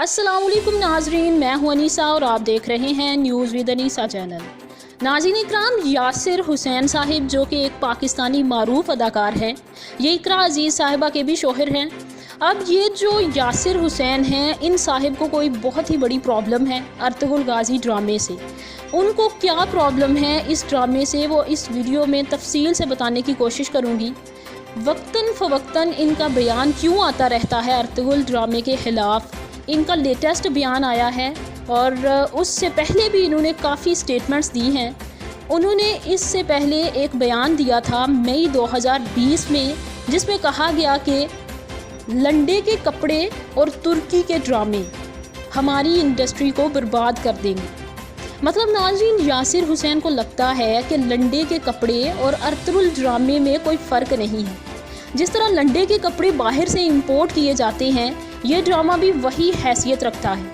अस्सलाम वालेकुम नाजरीन, मैं हूं अनीसा और आप देख रहे हैं न्यूज़ विद अनीसा चैनल। नाज़रीन इकराम, यासिर हुसैन साहिब जो कि एक पाकिस्तानी मारूफ अदाकार हैं, ये इकरा अजीज़ साहिबा के भी शोहर हैं। अब ये जो यासिर हुसैन हैं, इन साहिब को कोई बहुत ही बड़ी प्रॉब्लम है अर्तुगरुल गाज़ी ड्रामे से। उनको क्या प्रॉब्लम है इस ड्रामे से, वो इस वीडियो में तफसील से बताने की कोशिश करूँगी। वक्तन फ़वक्तन इनका बयान क्यों आता रहता है अर्तुगरुल ड्रामे के ख़िलाफ़, इनका लेटेस्ट बयान आया है और उससे पहले भी इन्होंने काफ़ी स्टेटमेंट्स दी हैं। उन्होंने इससे पहले एक बयान दिया था मई 2020 में, जिसमें कहा गया कि लंडे के कपड़े और तुर्की के ड्रामे हमारी इंडस्ट्री को बर्बाद कर देंगे। मतलब नाज़रीन, यासिर हुसैन को लगता है कि लंडे के कपड़े और अर्तुगरुल ड्रामे में कोई फ़र्क नहीं है। जिस तरह लंडे के कपड़े बाहर से इंपोर्ट किए जाते हैं, ये ड्रामा भी वही हैसियत रखता है।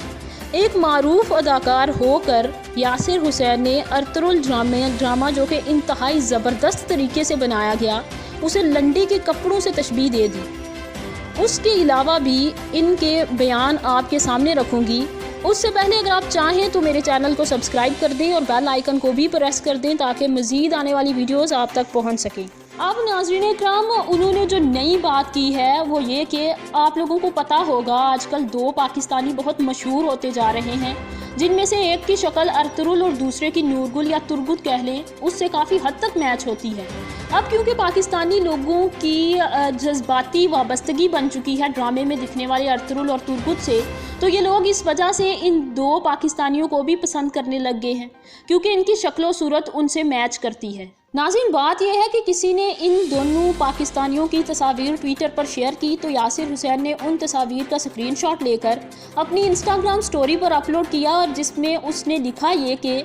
एक मारूफ अदाकार होकर यासिर हुसैन ने अर्तुगरुल ड्रामा जो कि इंतहाई ज़बरदस्त तरीके से बनाया गया, उसे लंडे के कपड़ों से तशबीह दे दी। उसके अलावा भी इनके बयान आपके सामने रखूँगी। उससे पहले अगर आप चाहें तो मेरे चैनल को सब्सक्राइब कर दें और बेल आइकन को भी प्रेस कर दें ताकि मज़ीद आने वाली वीडियोस आप तक पहुंच सकें। अब नाज़रीन इकराम, उन्होंने जो नई बात की है वो ये कि आप लोगों को पता होगा आजकल दो पाकिस्तानी बहुत मशहूर होते जा रहे हैं, जिनमें से एक की शक्ल अर्तुगरुल और दूसरे की नूरगुल या तुर्गुत कह लें, उससे काफ़ी हद तक मैच होती है। अब क्योंकि पाकिस्तानी लोगों की जज्बाती वाबस्तगी बन चुकी है ड्रामे में दिखने वाले अर्तुगरुल और तुर्गुत से, तो ये लोग इस वजह से इन दो पाकिस्तानियों को भी पसंद करने लग गए हैं क्योंकि इनकी शक्ल व सूरत उनसे मैच करती है। नाज़रीन, बात यह है कि किसी ने इन दोनों पाकिस्तानियों की तस्वीर ट्विटर पर शेयर की तो यासिर हुसैन ने उन तस्वीर का स्क्रीनशॉट लेकर अपनी इंस्टाग्राम स्टोरी पर अपलोड किया और जिसमें उसने लिखा ये कि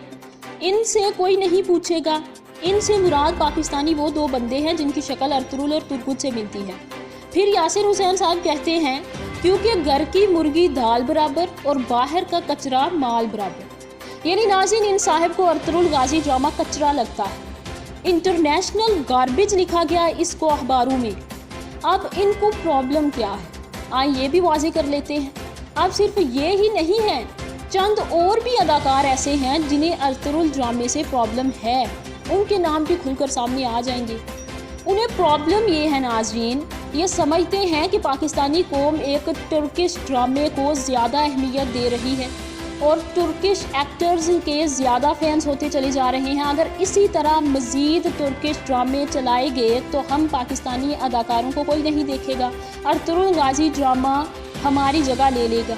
इनसे कोई नहीं पूछेगा, इनसे मुराद पाकिस्तानी वो दो बंदे हैं जिनकी शक्ल अर्तुगरुल और तुर्गुत से मिलती है। फिर यासिर हुसैन साहब कहते हैं, क्योंकि घर की मुर्गी दाल बराबर और बाहर का कचरा माल बराबर। यानी नाज़रीन, इन साहब को अर्तुगरुल गाज़ी ड्रामा कचरा लगता है। इंटरनेशनल गार्बेज लिखा गया इसको अखबारों में। अब इनको प्रॉब्लम क्या है, आइए ये भी वाज़ेह कर लेते हैं। अब सिर्फ ये ही नहीं है, चंद और भी अदाकार ऐसे हैं जिन्हें अर्तुगरुल ड्रामे से प्रॉब्लम है, उनके नाम भी खुलकर सामने आ जाएंगे। उन्हें प्रॉब्लम ये है नाज़रीन, ये समझते हैं कि पाकिस्तानी कौम एक तुर्किश ड्रामे को ज़्यादा अहमियत दे रही है और तुर्किश एक्टर्स के ज़्यादा फैंस होते चले जा रहे हैं। अगर इसी तरह मज़ीद तुर्किश ड्रामे चलाए गए तो हम पाकिस्तानी अदाकारों को कोई नहीं देखेगा, अर्तुगरुल गाज़ी ड्रामा हमारी जगह ले लेगा।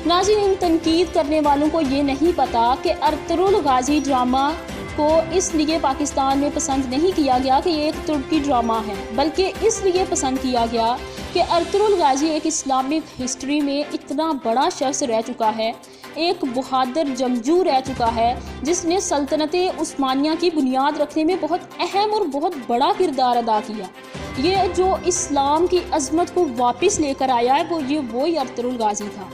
नाज़रीन, इन तनकीद करने वालों को ये नहीं पता कि अर्तुगरुल गाज़ी ड्रामा को इसलिए पाकिस्तान में पसंद नहीं किया गया कि ये एक तुर्की ड्रामा है, बल्कि इसलिए पसंद किया गया कि अर्तुगरुल गाज़ी एक इस्लामिक हिस्ट्री में इतना बड़ा शख्स रह चुका है, एक बहादुर जंगजू रह चुका है जिसने सल्तनत उस्मानिया की बुनियाद रखने में बहुत अहम और बहुत बड़ा किरदार अदा किया। ये जो इस्लाम की अज़मत को वापस लेकर आया है वही अर्तुगरुल गाज़ी था,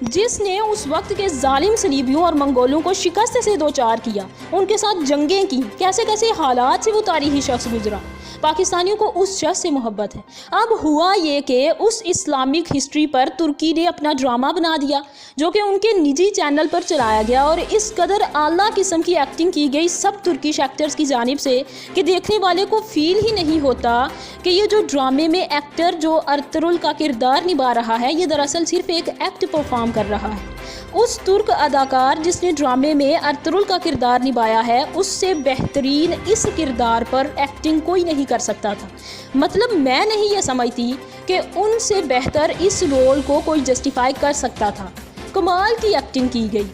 जिसने उस वक्त के जालिम सलीबियों और मंगोलों को शिकस्त से दो चार किया, उनके साथ जंगें की, कैसे कैसे हालात से वो तारीखी शख्स गुजरा। पाकिस्तानियों को उस शख्स से मोहब्बत है। अब हुआ ये कि उस इस्लामिक हिस्ट्री पर तुर्की ने अपना ड्रामा बना दिया जो कि उनके निजी चैनल पर चलाया गया और इस कदर आला किस्म की एक्टिंग की गई सब तुर्किश एक्टर्स की जानिब से कि देखने वाले को फील ही नहीं होता कि ये जो ड्रामे में एक्टर जो अर्तुगरुल का किरदार निभा रहा है, ये दरअसल सिर्फ एक एक्ट परफॉर्म कर रहा है। उस तुर्क अदाकार जिसने ड्रामे में अर्तुगरुल का किरदार निभाया है, उससे बेहतरीन इस किरदार पर एक्टिंग कोई नहीं कर सकता था। मतलब मैं नहीं ये समझती कि उनसे बेहतर इस रोल को कोई जस्टिफाई कर सकता था। कमाल की एक्टिंग की गई।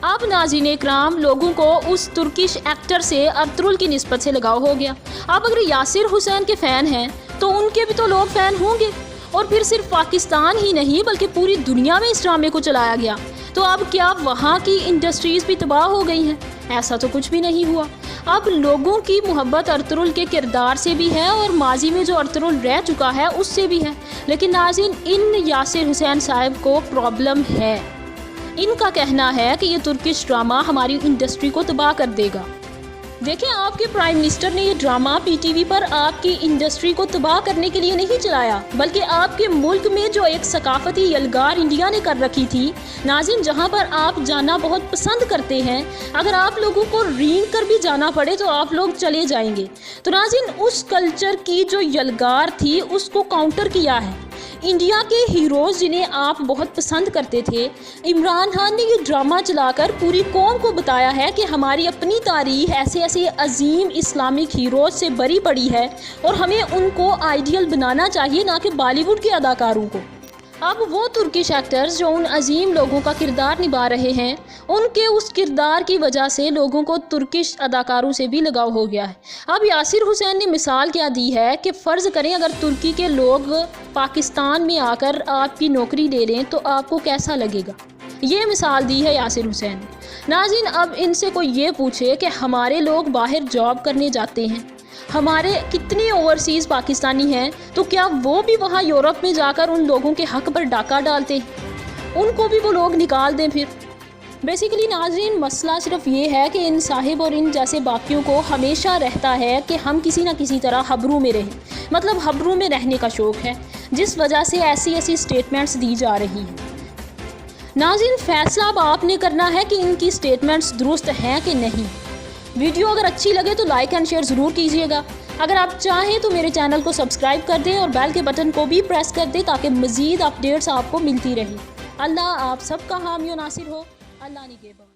अब नाज़रीन इकराम, लोगों को उस तुर्किश एक्टर से अर्तुगरुल की निस्बत से लगाव हो गया। अब अगर यासिर हुसैन के फ़ैन हैं तो उनके भी तो लोग फ़ैन होंगे, और फिर सिर्फ पाकिस्तान ही नहीं बल्कि पूरी दुनिया में इस ड्रामे को चलाया गया। तो अब क्या वहाँ की इंडस्ट्रीज़ भी तबाह हो गई हैं? ऐसा तो कुछ भी नहीं हुआ। अब लोगों की मोहब्बत अर्तुगरुल के किरदार से भी है और माजी में जो अर्तुगरुल रह चुका है उससे भी है। लेकिन नाज़रीन, इन यासिर हुसैन साहब को प्रॉब्लम है। इनका कहना है कि ये तुर्किश ड्रामा हमारी इंडस्ट्री को तबाह कर देगा। دیکھیں آپ کے پرائم منسٹر نے یہ ڈرامہ پی ٹی وی پر آپ کی انڈسٹری کو تباہ کرنے کے لیے نہیں چلایا، بلکہ آپ کے ملک میں جو ایک ثقافتی یلغار انڈیا نے کر رکھی تھی، ناظرین، جہاں پر آپ جانا بہت پسند کرتے ہیں، اگر آپ لوگوں کو رینگ کر بھی جانا پڑے تو آپ لوگ چلے جائیں گے۔ تو ناظرین، اس کلچر کی جو یلغار تھی اس کو کاؤنٹر کیا ہے انڈیا کے ہیروز جنہیں آپ بہت پسند کرتے تھے۔ عمران خان نے یہ ڈرامہ چلا کر پوری قوم کو بتایا ہے کہ ہماری اپنی تاریخ ایسے عظیم اسلامک ہیروز سے بری پڑی ہے اور ہمیں ان کو آئیڈیل بنانا چاہیے، نہ کہ بالی ووڈ کے اداکاروں کو۔ اب وہ ترکش ایکٹرز جو ان عظیم لوگوں کا کردار نبھا رہے ہیں، ان کے اس کردار کی وجہ سے لوگوں کو ترکش اداکاروں سے بھی لگاؤ ہو گیا ہے۔ اب یاسر حسین نے مثال کیا دی ہے کہ فرض کریں اگر ترکی کے لوگ پاکستان میں آ کر آپ کی نوکری لے لیں تو آپ کو کیسا لگے گا۔ یہ مثال دی ہے یاسر حسین نے۔ ناظرین، اب ان سے کوئی یہ پوچھے کہ ہمارے لوگ باہر جاب کرنے جاتے ہیں، ہمارے کتنے اوورسیز پاکستانی ہیں، تو کیا وہ بھی وہاں یورپ میں جا کر ان لوگوں کے حق پر ڈاکہ ڈالتے ہیں؟ ان کو بھی وہ لوگ نکال دیں پھر۔ بیسیکلی ناظرین، مسئلہ صرف یہ ہے کہ ان صاحب اور ان جیسے باقیوں کو ہمیشہ رہتا ہے کہ ہم کسی نہ کسی طرح خبروں میں رہیں، مطلب خبروں میں رہنے کا شوق ہے، جس وجہ سے ایسی سٹیٹمنٹس دی جا رہی ہیں۔ ناظرین، فیصلہ اب آپ نے کرنا ہے کہ ان کی سٹیٹمنٹس درست ہیں کہ نہیں۔ ویڈیو اگر اچھی لگے تو لائک اینڈ شیئر ضرور کیجیے گا۔ اگر آپ چاہیں تو میرے چینل کو سبسکرائب کر دیں اور بیل کے بٹن کو بھی پریس کر دیں تاکہ مزید اپڈیٹس آپ کو ملتی رہیں۔ اللہ آپ سب کا حامی و ناصر ہو۔ اللہ نگہبان۔